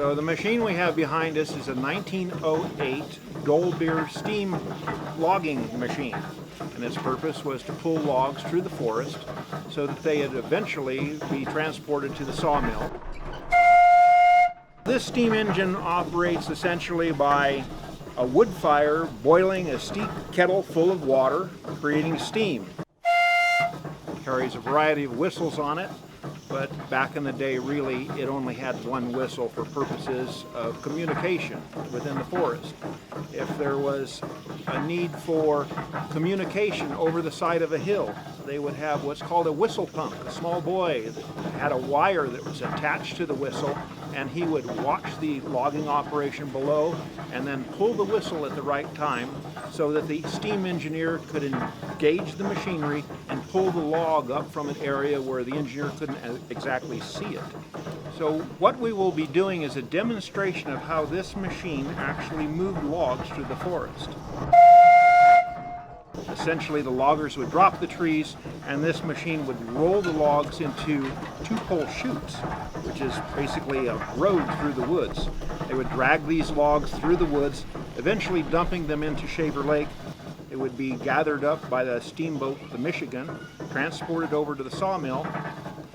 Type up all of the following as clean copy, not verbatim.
So the machine we have behind us is a 1908 Dolbeer steam logging machine, and its purpose was to pull logs through the forest so that they would eventually be transported to the sawmill. This steam engine operates essentially by a wood fire boiling a steep kettle full of water, creating steam. It carries a variety of whistles on it, but back in the day, really, it only had one whistle for purposes of communication within the forest. If there was a need for communication over the side of a hill, they would have what's called a whistle pump. A small boy had a wire that was attached to the whistle, and he would watch the logging operation below and then pull the whistle at the right time so that the steam engineer could engage the machinery and pull the log up from an area where the engineer couldn't exactly see it. So what we will be doing is a demonstration of how this machine actually moved logs through the forest. Essentially, the loggers would drop the trees, and this machine would roll the logs into two-pole chutes, which is basically a road through the woods. They would drag these logs through the woods, eventually dumping them into Shaver Lake. It would be gathered up by the steamboat, the Michigan, transported over to the sawmill.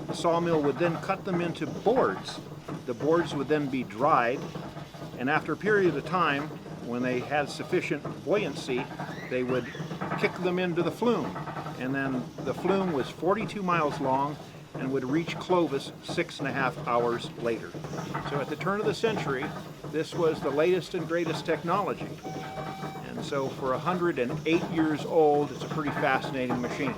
The sawmill would then cut them into boards. The boards would then be dried, and after a period of time, when they had sufficient buoyancy, they would kick them into the flume. And then the flume was 42 miles long and would reach Clovis 6.5 hours later. So at the turn of the century, this was the latest and greatest technology. And so for 108 years old, it's a pretty fascinating machine.